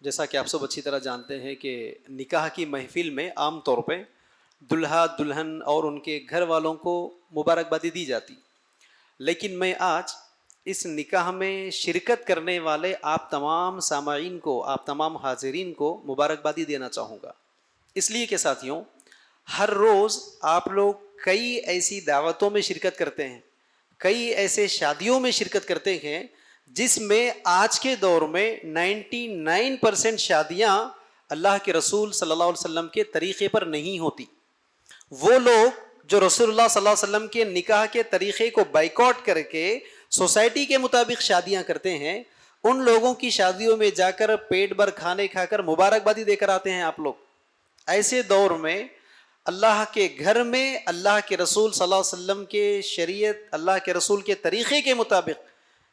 جیسا کہ آپ سب اچھی طرح جانتے ہیں کہ نکاح کی محفل میں عام طور پہ دلہا دلہن اور ان کے گھر والوں کو مبارکبادی دی جاتی، لیکن میں آج اس نکاح میں شرکت کرنے والے آپ تمام سامعین کو، آپ تمام حاضرین کو مبارکبادی دینا چاہوں گا، اس لیے کہ ساتھیوں ہر روز آپ لوگ کئی ایسی دعوتوں میں شرکت کرتے ہیں، کئی ایسے شادیوں میں شرکت کرتے ہیں جس میں آج کے دور میں 99% شادیاں اللہ کے رسول صلی اللہ علیہ وسلم کے طریقے پر نہیں ہوتی۔ وہ لوگ جو رسول اللہ صلی اللہ علیہ وسلم کے نکاح کے طریقے کو بائیکاٹ کر کے سوسائٹی کے مطابق شادیاں کرتے ہیں، ان لوگوں کی شادیوں میں جا کر پیٹ بھر کھانے کھا کر مبارکبادی دے کر آتے ہیں آپ لوگ۔ ایسے دور میں اللہ کے گھر میں اللہ کے رسول صلی اللہ علیہ وسلم کے شریعت، اللہ کے رسول کے طریقے کے مطابق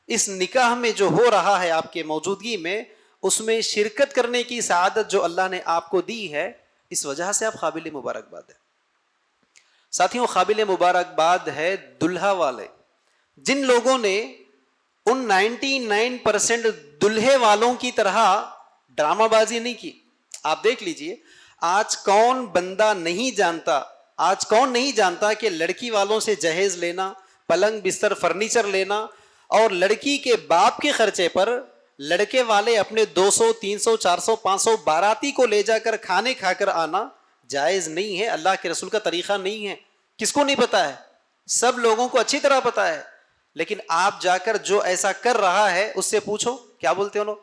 اس نکاح میں جو ہو رہا ہے آپ کے موجودگی میں، اس میں شرکت کرنے کی سعادت جو اللہ نے آپ کو دی ہے، اس وجہ سے آپ قابل مبارکباد ہیں۔ ساتھیوں قابل مبارکباد ہے دلہا والے، جن لوگوں نے ان 99% دلہے والوں کی طرح ڈرامہ بازی نہیں کی۔ آپ دیکھ لیجئے آج کون بندہ نہیں جانتا، آج کون نہیں جانتا کہ لڑکی والوں سے جہیز لینا، پلنگ بستر فرنیچر لینا اور لڑکی کے باپ کے خرچے پر لڑکے والے اپنے 200 300 400 500 باراتی کو لے جا کر کھانے کھا کر آنا جائز نہیں ہے، اللہ کے رسول کا طریقہ نہیں ہے۔ کس کو نہیں پتا ہے؟ سب لوگوں کو اچھی طرح پتا ہے، لیکن آپ جا کر جو ایسا کر رہا ہے اس سے پوچھو کیا بولتے ہیں لوگ؟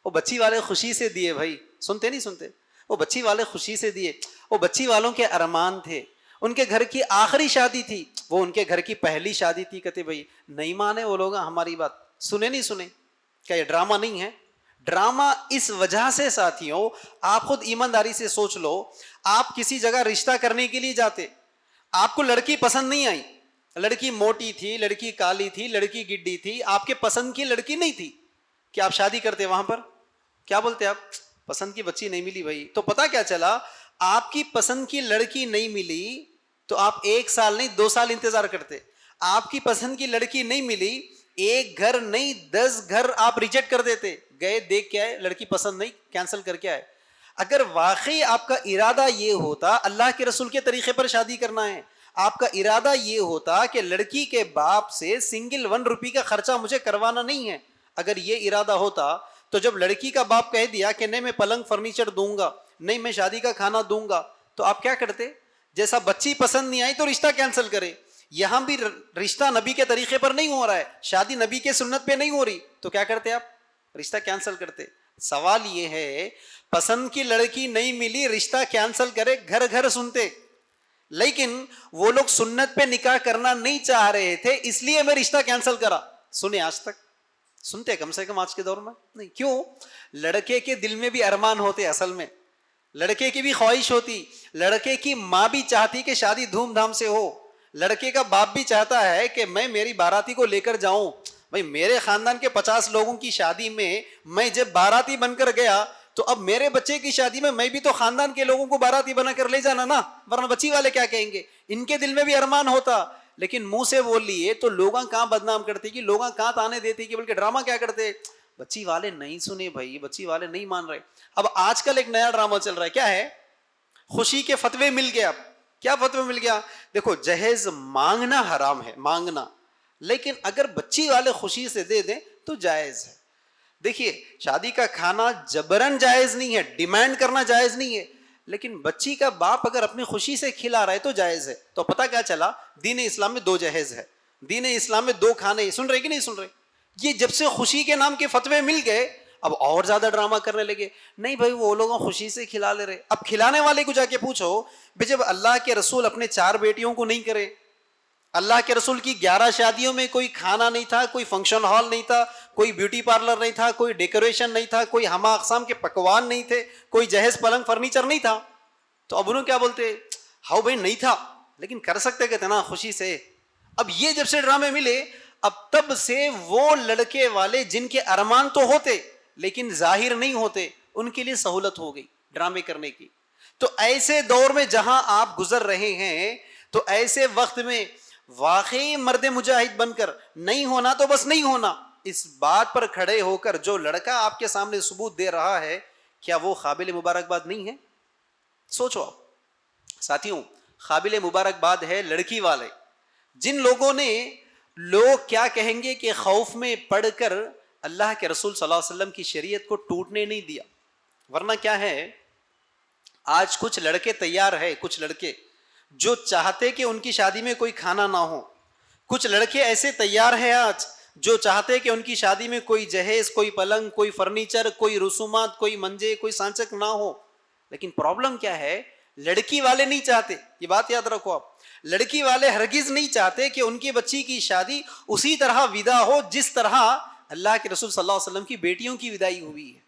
وہ بچی والے خوشی سے دیے، بھائی سنتے نہیں سنتے؟ وہ بچی والے خوشی سے دیے، وہ بچی والوں کے ارمان تھے، ان کے گھر کی آخری شادی تھی، وہ ان کے گھر کی پہلی شادی تھی۔ کہتے بھائی نہیں مانے وہ لوگ ہماری بات، سنے نہیں سنے؟ کیا یہ ڈرامہ نہیں ہے؟ ڈرامہ اس وجہ سے ساتھیوں، آپ خود ایمانداری سے سوچ لو، آپ کسی جگہ رشتہ کرنے کے لیے جاتے، آپ کو لڑکی پسند نہیں آئی، لڑکی موٹی تھی، لڑکی کالی تھی، لڑکی گڈی تھی، آپ کے پسند کی لڑکی نہیں تھی، کہ آپ شادی کرتے وہاں پر؟ کیا بولتے آپ؟ پسند کی بچی نہیں ملی بھائی۔ تو پتا کیا چلا؟ آپ کی پسند کی لڑکی نہیں ملی تو آپ 1 سال نہیں 2 سال انتظار کرتے۔ آپ کی پسند کی لڑکی نہیں ملی، 1 گھر نہیں 10 گھر آپ ریجیکٹ کر دیتے، گئے دیکھ کے آئے، لڑکی پسند نہیں، کینسل کر کے آئے۔ اگر واقعی آپ کا ارادہ یہ ہوتا اللہ کے رسول کے طریقے پر شادی کرنا ہے، آپ کا ارادہ یہ ہوتا کہ لڑکی کے باپ سے سنگل 1 روپی کا خرچہ مجھے کروانا نہیں ہے، اگر یہ ارادہ ہوتا تو جب لڑکی کا باپ کہہ دیا کہ نہیں میں پلنگ فرنیچر دوں گا، نہیں میں شادی کا کھانا دوں گا، تو آپ کیا کرتے؟ جیسا بچی پسند نہیں آئی تو رشتہ کینسل کرے۔ یہاں بھی رشتہ نبی کے طریقے پر نہیں ہو رہا ہے، شادی نبی کے سنت پہ نہیں ہو رہی، تو کیا کرتے آپ؟ رشتہ کینسل کرتے۔ سوال یہ ہے، پسند کی لڑکی نہیں ملی، رشتہ کینسل کرے، گھر گھر سنتے، لیکن وہ لوگ سنت پہ نکاح کرنا نہیں چاہ رہے تھے، اس لیے میں رشتہ کینسل کرا۔ سنے آج تک؟ سنتے کم سے کم آج کے دور میں نہیں۔ کیوں؟ لڑکے کے دل میں بھی ارمان ہوتے، اصل میں لڑکے کی بھی خواہش ہوتی، لڑکے کی ماں بھی چاہتی کہ شادی دھوم دھام سے ہو، لڑکے کا باپ بھی چاہتا ہے کہ میں میری باراتی کو لے کر جاؤں۔ بھائی میرے خاندان کے 50 لوگوں کی شادی میں میں جب باراتی بن کر گیا تو اب میرے بچے کی شادی میں بھی تو خاندان کے لوگوں کو باراتی بنا کر لے جانا نا، ورنہ بچی والے کیا کہیں گے؟ ان کے دل میں بھی ارمان ہوتا، لیکن منہ سے بول لیے تو لوگاں کہاں بدنام کرتے، کہ لوگاں کہاں تانے دیتے، کہ بلکہ ڈرامہ کیا کرتے، بچی والے نہیں سنے بھائی، بچی والے نہیں مان رہے۔ اب آج کل ایک نیا ڈرامہ چل رہا ہے، کیا ہے؟ خوشی کے فتوے مل گئے۔ اب کیا فتوے مل گیا؟ دیکھو جہیز مانگنا حرام ہے، مانگنا، لیکن اگر بچی والے خوشی سے دے دیں تو جائز ہے۔ دیکھیے شادی کا کھانا جبرن جائز نہیں ہے، ڈیمانڈ کرنا جائز نہیں ہے، لیکن بچی کا باپ اگر اپنی خوشی سے کھلا رہا ہے تو جائز ہے۔ تو پتہ کیا چلا؟ دین اسلام میں 2 جہیز ہے، دین اسلام میں 2 کھانے۔ سن رہے کہ نہیں سن رہے؟ یہ جب سے خوشی کے نام کے فتوے مل گئے اب اور زیادہ ڈرامہ کرنے لگے، نہیں بھائی وہ لوگ خوشی سے کھلا لے رہے۔ اب کھلانے والے کو جا کے پوچھو، جب اللہ کے رسول اپنے 4 بیٹیوں کو نہیں کرے، اللہ کے رسول کی 11 شادیوں میں کوئی کھانا نہیں تھا، کوئی فنکشن ہال نہیں تھا، کوئی بیوٹی پارلر نہیں تھا، کوئی ڈیکوریشن نہیں تھا، کوئی ہمہ اقسام کے پکوان نہیں تھے، کوئی جہیز پلنگ فرنیچر نہیں تھا، تو اب انہوں کیا بولتے؟ ہاؤ بھائی نہیں تھا لیکن کر سکتے کہتے نا خوشی سے۔ اب یہ جب سے ڈرامے ملے اب تب سے وہ لڑکے والے جن کے ارمان تو ہوتے لیکن ظاہر نہیں ہوتے، ان کے لیے سہولت ہو گئی ڈرامے کرنے کی۔ تو ایسے دور میں جہاں آپ گزر رہے ہیں، تو ایسے وقت میں واقعی مرد مجاہد بن کر نہیں ہونا تو بس نہیں ہونا، اس بات پر کھڑے ہو کر جو لڑکا آپ کے سامنے ثبوت دے رہا ہے کیا وہ قابل مبارکباد نہیں ہے؟ سوچو آپ ساتھیوں، قابل مبارکباد ہے لڑکی والے، جن لوگوں نے لوگ کیا کہیں گے کہ خوف میں پڑھ کر اللہ کے رسول صلی اللہ علیہ وسلم کی شریعت کو ٹوٹنے نہیں دیا۔ ورنہ کیا ہے، آج کچھ لڑکے تیار ہے، کچھ لڑکے جو چاہتے کہ ان کی شادی میں کوئی کھانا نہ ہو، کچھ لڑکے ایسے تیار ہیں آج جو چاہتے کہ ان کی شادی میں کوئی جہیز، کوئی پلنگ، کوئی فرنیچر، کوئی رسومات، کوئی منجے، کوئی سانچک نہ ہو۔ لیکن پرابلم کیا ہے، لڑکی والے نہیں چاہتے، یہ بات یاد رکھو آپ، لڑکی والے ہرگز نہیں چاہتے کہ ان کی بچی کی شادی اسی طرح ودا ہو جس طرح اللہ کے رسول صلی اللہ علیہ وسلم کی بیٹیوں کی ودائی ہوئی ہے۔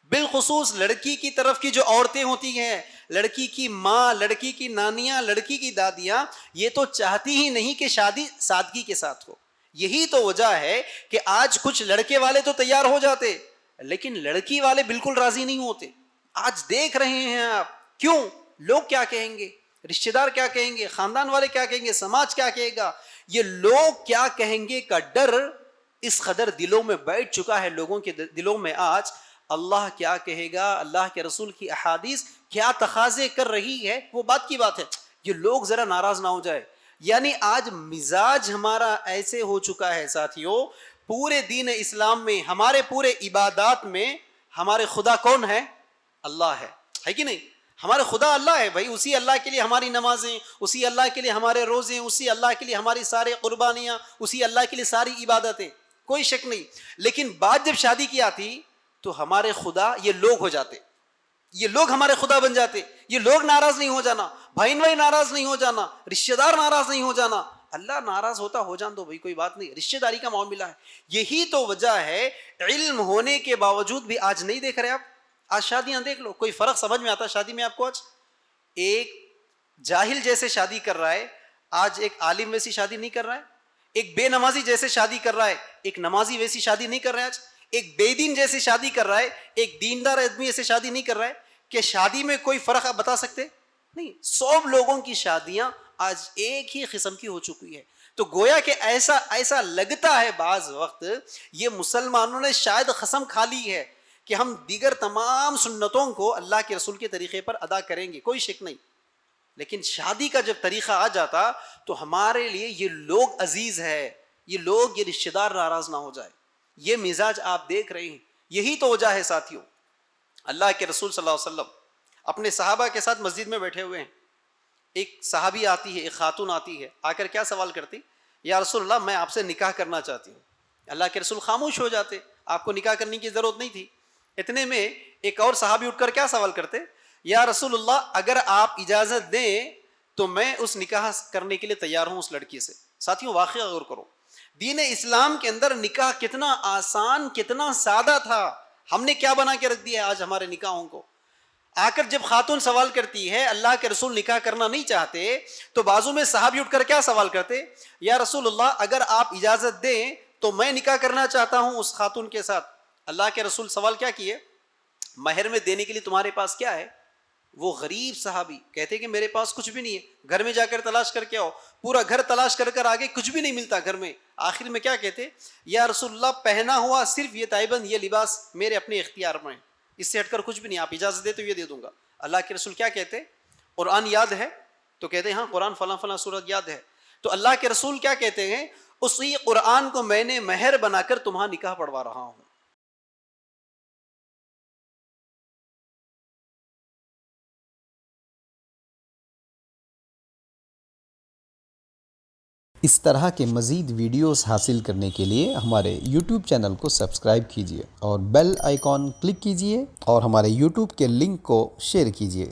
بالخصوص لڑکی کی طرف کی جو عورتیں ہوتی ہیں، لڑکی کی ماں، لڑکی کی نانیاں، لڑکی کی دادیاں، یہ تو چاہتی ہی نہیں کہ شادی سادگی کے ساتھ ہو۔ یہی تو وجہ ہے کہ آج کچھ لڑکے والے تو تیار ہو جاتے لیکن لڑکی والے بالکل راضی نہیں ہوتے۔ آج دیکھ رہے ہیں آپ، کیوں؟ لوگ کیا کہیں گے، رشتہ دار کیا کہیں گے، خاندان والے کیا کہیں گے، سماج کیا کہے گا، یہ لوگ کیا کہیں گے کا ڈر اس قدر دلوں میں بیٹھ چکا ہے لوگوں کے دلوں میں۔ آج اللہ کیا کہے گا، اللہ کے رسول کی احادیث کیا تقاضے کر رہی ہے، وہ بات کی بات ہے، یہ لوگ ذرا ناراض نہ ہو جائے۔ یعنی آج مزاج ہمارا ایسے ہو چکا ہے ساتھیوں، پورے دین اسلام میں، ہمارے پورے عبادات میں ہمارے خدا کون ہے؟ اللہ ہے کہ نہیں؟ ہمارے خدا اللہ ہے بھائی، اسی اللہ کے لیے ہماری نمازیں، اسی اللہ کے لیے ہمارے روزے، اسی اللہ کے لیے ہماری سارے قربانیاں، اسی اللہ کے لیے ساری عبادتیں، کوئی شک نہیں۔ لیکن بات جب شادی کی آتی تو ہمارے خدا یہ لوگ ہو جاتے، یہ لوگ ہمارے خدا بن جاتے، یہ لوگ ناراض نہیں ہو جانا، بھائی بھائی ناراض نہیں ہو جانا، رشتہ دار ناراض نہیں ہو جانا، اللہ ناراض ہوتا ہو جان دو بھائی، کوئی بات نہیں، رشتہ داری کا معاملہ ہے۔ یہی تو وجہ ہے، علم ہونے کے باوجود بھی آج نہیں دیکھ رہے آپ، آج شادیاں دیکھ لو، کوئی فرق سمجھ میں آتا شادی میں آپ کو؟ آج ایک جاہل جیسے شادی کر رہا ہے، آج ایک عالم ویسی شادی نہیں کر رہا ہے، ایک بے نمازی جیسے شادی کر رہا ہے، ایک نمازی ویسی شادی نہیں کر رہا ہے، آج ایک بے دین جیسے شادی کر رہا ہے، ایک دیندار آدمی ایسے شادی نہیں کر رہا ہے۔ کہ شادی میں کوئی فرق آپ بتا سکتے نہیں؟ سب لوگوں کی شادیاں آج ایک ہی قسم کی ہو چکی ہے۔ تو گویا کہ ایسا لگتا ہے بعض وقت یہ مسلمانوں نے شاید قسم کھا لی ہے کہ ہم دیگر تمام سنتوں کو اللہ کے رسول کے طریقے پر ادا کریں گے، کوئی شک نہیں، لیکن شادی کا جب طریقہ آ جاتا تو ہمارے لیے یہ لوگ عزیز ہے، یہ لوگ، یہ رشتہ دار ناراض نہ ہو جائے۔ یہ مزاج آپ دیکھ رہے ہیں، یہی تو وجہ ہے ساتھیوں۔ اللہ کے رسول صلی اللہ علیہ وسلم اپنے صحابہ کے ساتھ مسجد میں بیٹھے ہوئے ہیں، ایک صحابی آتی ہے، ایک خاتون آتی ہے، آ کر کیا سوال کرتی؟ یا رسول اللہ میں آپ سے نکاح کرنا چاہتی ہوں۔ اللہ کے رسول خاموش ہو جاتے، آپ کو نکاح کرنے کی ضرورت نہیں تھی۔ اتنے میں ایک اور صحابی اٹھ کر کیا سوال کرتے؟ یا رسول اللہ اگر آپ اجازت دیں تو میں اس نکاح کرنے کے لیے تیار ہوں اس لڑکی سے۔ ساتھیوں واقعہ غور کرو، دین اسلام کے اندر نکاح کتنا آسان، کتنا سادہ تھا، ہم نے کیا بنا کے رکھ دیا ہے آج ہمارے نکاحوں کو۔ آ کر جب خاتون سوال کرتی ہے اللہ کے رسول نکاح کرنا نہیں چاہتے تو بازو میں صحابی اٹھ کر کیا سوال کرتے؟ یا رسول اللہ اگر آپ اجازت دیں تو میں نکاح کرنا چاہتا ہوں اس خاتون کے ساتھ۔ اللہ کے رسول سوال کیا کیے؟ مہر میں دینے کے لیے تمہارے پاس کیا ہے؟ وہ غریب صحابی کہتے کہ میرے پاس کچھ بھی نہیں ہے، گھر میں جا کر تلاش کر کے آؤ، پورا گھر تلاش کر کر آگے کچھ بھی نہیں ملتا گھر میں۔ آخر میں کیا کہتے؟ یا رسول اللہ پہنا ہوا صرف یہ تائبند، یہ لباس میرے اپنے اختیار میں ہے، اس سے ہٹ کر کچھ بھی نہیں، آپ اجازت دے تو یہ دے دوں گا۔ اللہ کے رسول کیا کہتے؟ قرآن یاد ہے؟ تو کہتے ہیں ہاں قرآن فلاں فلاں سورت یاد ہے۔ تو اللہ کے رسول کیا کہتے ہیں؟ اسی قرآن کو میں نے مہر بنا کر تمہارا نکاح پڑھوا رہا ہوں۔ اس طرح کے مزید ویڈیوز حاصل کرنے کے لیے ہمارے یوٹیوب چینل کو سبسکرائب کیجیے اور بیل آئیکن کلک کیجیے اور ہمارے یوٹیوب کے لنک کو شیئر کیجیے۔